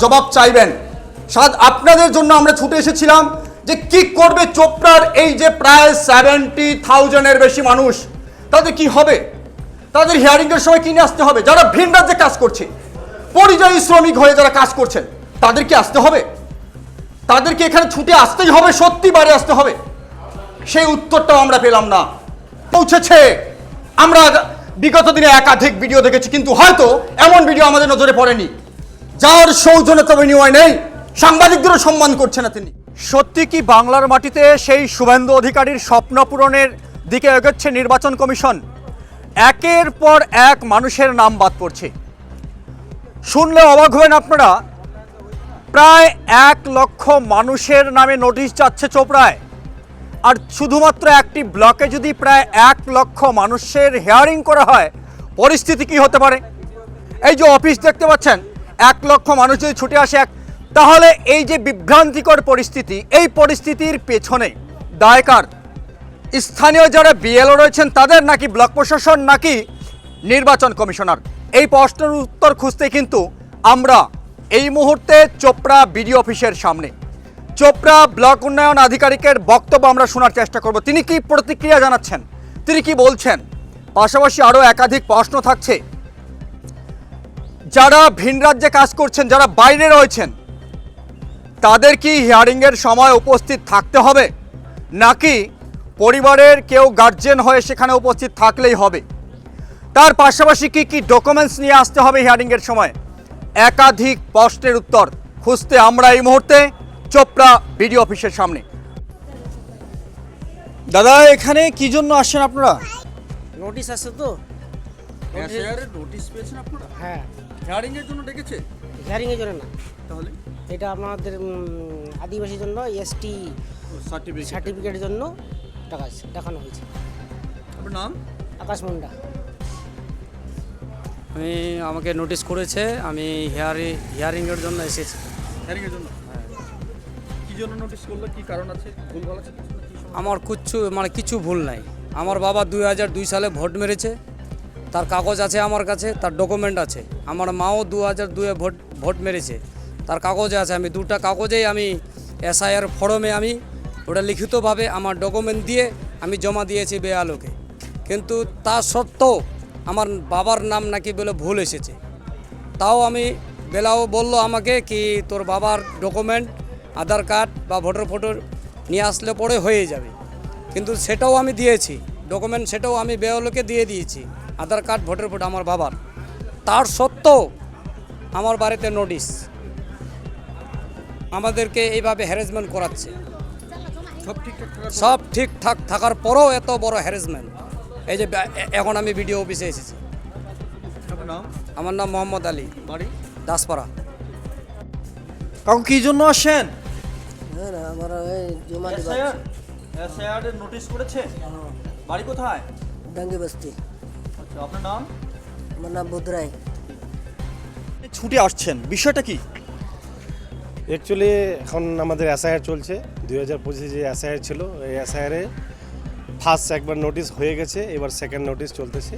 জবাব চাইবেন। আপনাদের জন্য আমরা ছুটে এসেছিলাম যে কি করবে চোপড়ার এই যে প্রায় 70,000-এর বেশি মানুষ, তাদের কি হবে, তাদের হিয়ারিংয়ের সময় কিনে আসতে হবে। যারা ভিন রাজ্যে কাজ করছে, পরিযায়ী শ্রমিক হয়ে যারা কাজ করছেন, তাদের কি আসতে হবে? তাদেরকে এখানে ছুটে আসতেই হবে, সত্যি বাড়ি আসতে হবে? সেই উত্তরটাও আমরা পেলাম না। পৌঁছেছে, আমরা বিগত দিনে একাধিক ভিডিও দেখেছি, কিন্তু হয়তো এমন ভিডিও আমাদের নজরে পড়েনি। যার সৌজন্যতা বিনিময় নেই, সাংবাদিকদেরও সম্মান করছে না তিনি। সত্যি কি বাংলার মাটিতে সেই শুভেন্দু অধিকারীর স্বপ্ন পূরণের দিকে এগোচ্ছে নির্বাচন কমিশন? একের পর এক মানুষের নাম বাদ পড়ছে। শুনলে অবাক হবেন আপনারা, প্রায় 1 লক্ষ মানুষের নামে নোটিশ যাচ্ছে চোপড়ায়। আর শুধুমাত্র একটি ব্লকে যদি প্রায় 1 লক্ষ মানুষের হিয়ারিং করা হয়, পরিস্থিতি কি হতে পারে? এই যে অফিস দেখতে পাচ্ছেন, 1 লক্ষ মানুষ যদি ছুটে আসে, তাহলে এই যে বিভ্রান্তিকর পরিস্থিতি, এই পরিস্থিতির পেছনে দায় কার? স্থানীয় যারা বিএলও রয়েছেন তাদের, নাকি ব্লক প্রশাসন, নাকি নির্বাচন কমিশনার? এই প্রশ্নের উত্তর খুঁজতে কিন্তু আমরা এই মুহূর্তে চোপড়া বিডিও অফিসের সামনে। চোপড়া ব্লক উন্নয়ন আধিকারিকের বক্তব্য আমরা শোনার চেষ্টা করব। তিনি কি প্রতিক্রিয়া জানাচ্ছেন, তিনি কি বলছেন। পাশাপাশি আরও একাধিক প্রশ্ন থাকছে। যারা ভিন রাজ্যে কাজ করছেন, যারা বাইরে রয়েছেন, তাদের কি হিয়ারিংয়ের সময় উপস্থিত থাকতে হবে, নাকি পরিবারের কেউ গার্জেন হয়ে সেখানে উপস্থিত থাকলেই হবে? তার পাশাপাশি কি কি ডকুমেন্টস নিয়ে আসতে হবে হিয়ারিংয়ের সময়? একাধিক প্রশ্নের উত্তর খুঁজতে আমরা এই মুহূর্তে চোপড়া বিডিও অফিসের সামনে। দাদা, এখানে কি জন্য আসছেন আপনারা? নোটিশ আছে তো। নোটিশ পেয়েছেন আপনারা? হ্যাঁ, হিয়ারিং এর জন্য ডেকেছে? হিয়ারিং এর জন্য না, তাহলে এটা আমাদের আদিবাসীর জন্য এসটি সার্টিফিকেটের জন্য দেখানো হয়েছে। আপনার নাম? আকাশ মুন্ডা। আমাকে নোটিশ করেছে, আমি হিয়ারিংয়ের জন্য এসেছি। হিয়ারিং এর জন্য? কি জন্য নোটিশ করলো, কি কারণ আছে, ভুলভাল আছে? আমার কিছু ভুল নাই। আমার বাবা 2002 সালে ভোট মেরেছে, তার কাগজ আছে আমার কাছে, তার ডকুমেন্ট আছে। আমার মাও 2002-এ ভোট মেরেছে, তার কাগজে আছে। আমি 2টা কাগজেই আমি এসআইআর ফর্মে আমি ওটা লিখিতভাবে আমার ডকুমেন্ট দিয়ে আমি জমা দিয়েছি বেআলোকে। কিন্তু তা সত্ত্বেও আমার বাবার নাম নাকি বলে ভুল এসেছে। তাও আমি বেলাও বলল আমাকে কি তোর বাবার ডকুমেন্ট, আধার কার্ড বা ভোটার ফটো নিয়ে আসলে পরে হয়ে যাবে। কিন্তু সেটাও আমি দিয়েছি, ডকুমেন্ট সেটাও আমি বেআলোকে দিয়ে দিয়েছি, আধার কার্ড, ভোটার ফটো আমার বাবার। তার সত্ত্বেও আমার বাড়িতে নোটিশ, আমাদেরকে এইভাবে হ্যারাসমেন্ট করাচ্ছে। সব ঠিকঠাক থাকার পরেও এত বড় হ্যারাসমেন্ট। এই যে এখন আমি বিডিও অফিসে এসেছি। আমার নাম মোহাম্মদ আলী, বাড়ি দাসপাড়া। কাকু, কি জন্য আসেন? নোটিশ করেছে? বাড়ি কোথায়? ডাঙ্গি বস্তি। আচ্ছা, আপনার নাম? আমার নাম বুধরাই। ছুটে আসছেন, বিষয়টা কি? অ্যাকচুয়ালি এখন আমাদের এসআইআর চলছে, 2025 যে এসআইআর ছিল, এই এসআইআরে ফার্স্ট একবার নোটিশ হয়ে গেছে, এবার সেকেন্ড নোটিশ চলতেছে।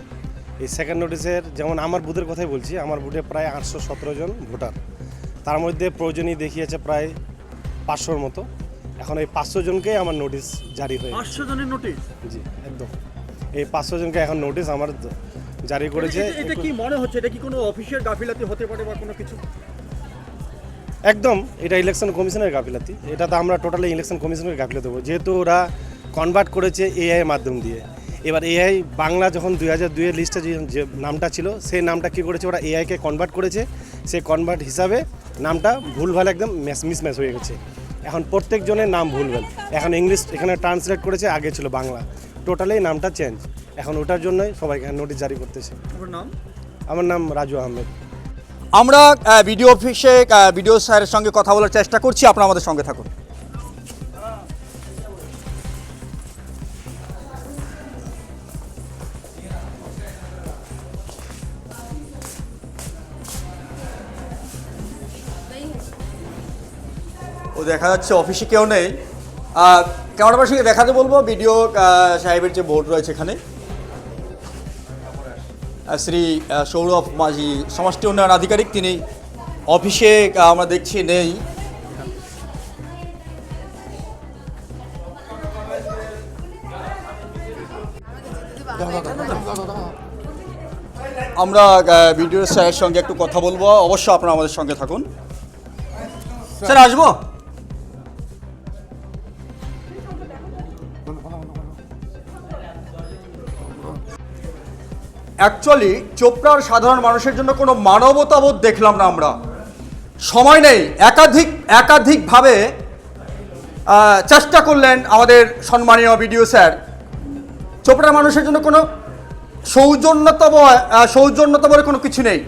এই সেকেন্ড নোটিশের, যেমন আমার বুথের কথাই বলছি, আমার বুথে প্রায় 817 জন ভোটার, তার মধ্যে প্রয়োজনীয় দেখিয়েছে প্রায় 500-র মতো। এখন এই 500 জনকেই আমার নোটিশ জারি হয়ে 500 জনের নোটিশ? জি, একদম। এই 500 জনকে এখন নোটিশ আমার জারি করেছে। এটা কি মনে হচ্ছে, এটা কি কোনো অফিসের গাফিলতি হতে পারে বা কোনো কিছু? একদম, এটা ইলেকশন কমিশনের গাফিলতি। এটা তো আমরা টোটালি ইলেকশন কমিশনের গাফিলতি দেবো, যেহেতু ওরা কনভার্ট করেছে এআই এর মাধ্যম দিয়ে। এবার এআই বাংলা যখন 2002-এর লিস্টে যে নামটা ছিল, সেই নামটা কী করেছে, ওরা এআইকে কনভার্ট করেছে। সেই কনভার্ট হিসাবে নামটা ভুলভাল একদম মিসম্যাচ হয়ে গেছে। এখন প্রত্যেকজনের নাম ভুলভাল, এখন ইংলিশ এখানে ট্রান্সলেট করেছে, আগে ছিল বাংলা, টোটালি নামটা চেঞ্জ। এখন ওটার জন্যই সবাইকে নোটিশ জারি করতেছে। আমার নাম রাজু আহমেদ। আমরা বিডিও অফিসে বিডিও স্যারের সঙ্গে কথা বলার চেষ্টা করছি, আপনারা আমাদের সঙ্গে থাকুন। ও দেখা যাচ্ছে অফিসে কেউ নেই। ক্যামেরার সঙ্গে দেখাতে বলবো বিডিও সাহেবের যে বোর্ড রয়েছে এখানে, শ্রী সৌরভ মাঝি সমষ্টি উন্নয়ন আধিকারিক, তিনি অফিসে আমরা দেখছি নেই। আমরা ভিডিও স্যারের সঙ্গে একটু কথা বলবো, অবশ্য আপনারা আমাদের সঙ্গে থাকুন। স্যার আসবো? অ্যাকচুয়ালি চোপড়ার সাধারণ মানুষের জন্য কোনো মানবতাবোধ দেখলাম না আমরা। সময় নেই, একাধিকভাবে চেষ্টা করলেন আমাদের সম্মানীয় বিডিও স্যার। চোপড়ার মানুষের জন্য কোনো সৌজন্যতা বলে কোনো কিছু নেই,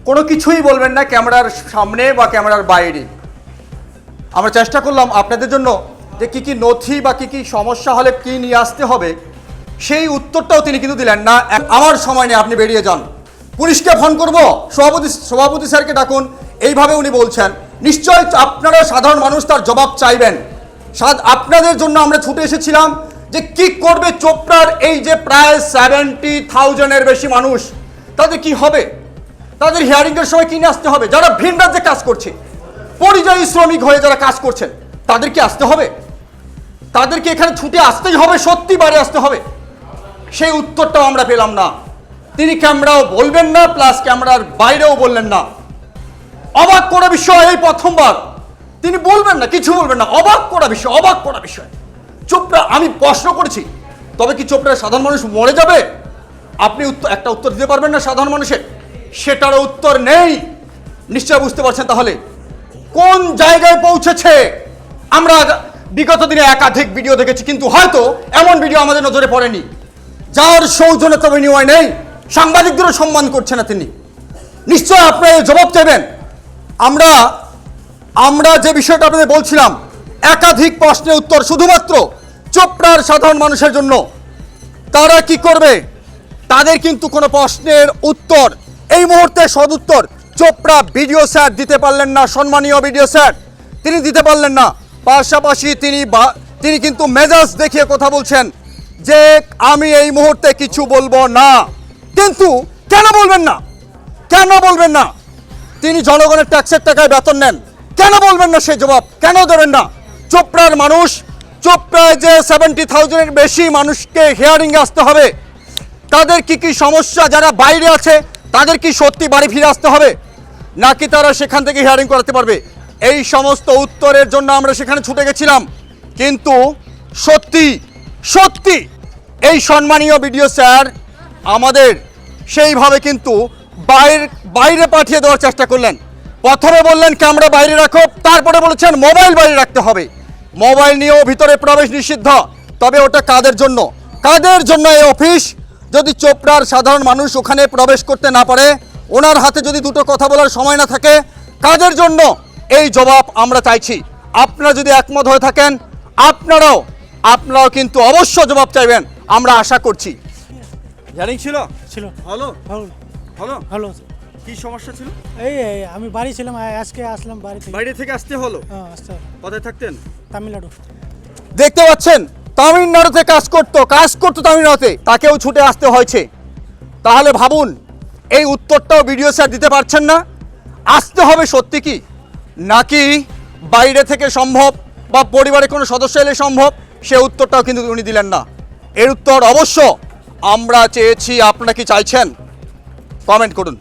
কোনো কিছুই বলবেন না ক্যামেরার সামনে বা ক্যামেরার বাইরে। আমরা চেষ্টা করলাম আপনাদের জন্য যে কী কী নথি বা কী কী সমস্যা হলে কী নিয়ে আসতে হবে, সেই উত্তরটাও তিনি কিন্তু দিলেন না। আমার সময় নেই, আপনি বেরিয়ে যান, পুলিশকে ফোন করব, সভাপতি স্যারকে ডাকুন, এইভাবে উনি বলছেন। নিশ্চয় আপনারা সাধারণ মানুষ তার জবাব চাইবেন। আপনাদের জন্য আমরা ছুটে এসেছিলাম যে কি করবে চোপড়ার এই যে প্রায় 70,000-এর বেশি মানুষ, তাদের কি হবে, তাদের হিয়ারিংয়ের সময় কিনে আসতে হবে। যারা ভিন রাজ্যে কাজ করছে, পরিযায়ী শ্রমিক হয়ে যারা কাজ করছেন, তাদের কি আসতে হবে? তাদেরকে এখানে ছুটে আসতেই হবে, সত্যি বাড়ি আসতে হবে? সেই উত্তরটাও আমরা পেলাম না। তিনি ক্যামেরাও বলবেন না, প্লাস ক্যামেরার বাইরেও বললেন না। অবাক করা বিষয়, এই প্রথমবার তিনি বলবেন না, কিছু বলবেন না। অবাক করা বিষয়। চোপড়া, আমি প্রশ্ন করেছি, তবে কি চোপড়ার সাধারণ মানুষ মরে যাবে? আপনি একটা উত্তর দিতে পারবেন না সাধারণ মানুষের? সেটারও উত্তর নেই। নিশ্চয় বুঝতে পারছেন তাহলে কোন জায়গায় পৌঁছেছে। আমরা বিগত দিনে একাধিক ভিডিও দেখেছি, কিন্তু হয়তো এমন ভিডিও আমাদের নজরে পড়েনি, যার সৌজন্যতা বিনিময় নেই, সাংবাদিকদেরও সম্মান করছে না তিনি। নিশ্চয় আপনারা জবাব চাইবেন। আমরা যে বিষয়টা আপনাদের বলছিলাম, একাধিক প্রশ্নের উত্তর শুধুমাত্র চোপড়ার সাধারণ মানুষের জন্য। তারা কি করবে? তাদের কিন্তু কোনো প্রশ্নের উত্তর এই মুহূর্তে সদুত্তর চোপড়া বিডিও স্যার দিতে পারলেন না। সম্মানীয় বিডিও স্যার তিনি দিতে পারলেন না। পাশাপাশি তিনি কিন্তু মেজাজ দেখিয়ে কথা বলছেন যে আমি এই মুহূর্তে কিছু বলবো না। কিন্তু কেন বলবেন না? তিনি জনগণের ট্যাক্সের টাকায় বেতন নেন, কেন বলবেন না? সে জবাব কেন দেবেন না? চোপড়ার মানুষ, চোপড়ায় যে 70,000-এর বেশি মানুষকে হিয়ারিংয়ে আসতে হবে, তাদের কি কি সমস্যা, যারা বাইরে আছে তাদের কি সত্যি বাড়ি ফিরে আসতে হবে, নাকি তারা সেখান থেকে হিয়ারিং করাতে পারবে? এই সমস্ত উত্তরের জন্য আমরা সেখানে ছুটে গেছিলাম। কিন্তু সত্যি এই সম্মানীয় বিডিও স্যার আমাদের সেইভাবে কিন্তু বাইরে পাঠিয়ে দেওয়ার চেষ্টা করলেন। প্রথমে বললেন ক্যামেরা বাইরে রাখো, তারপরে বলেছেন মোবাইল বাইরে রাখতে হবে। মোবাইল নিয়েও ভিতরে প্রবেশ নিষিদ্ধ। তবে ওটা কাদের জন্য এই অফিস? যদি চোপড়ার সাধারণ মানুষ ওখানে প্রবেশ করতে না পারে, ওনার হাতে যদি দুটো কথা বলার সময় না থাকে, কাদের জন্য? এই জবাব আমরা চাইছি। আপনারা যদি একমত হয়ে থাকেন, আপনারাও কিন্তু অবশ্য জবাব চাইবেন, আমরা আশা করছি। হিয়ারিং ছিল ভালো। কি সমস্যা ছিল? এই আমি বাড়ি ছিলাম, আজকে আসলাম বাইরে থেকে আসতে হলো। কোথায় থাকতেন? তামিলনাড়ু। দেখতে পাচ্ছেন, তামিলনাড়ুতে কাজ করতো তামিলনাড়ুতে, তাকেও ছুটে আসতে হয়েছে। তাহলে ভাবুন, এই উত্তরটাও বিডিও স্যার দিতে পারছেন না। আসতে হবে সত্যি কি, নাকি বাইরে থেকে সম্ভব বা পরিবারের কোনো সদস্য এলে সম্ভব? সে উত্তরটাও কিন্তু উনি দিলেন না। এর উত্তর অবশ্য আমরা চেয়েছি। আপনারা কি চাইছেন? কমেন্ট করুন।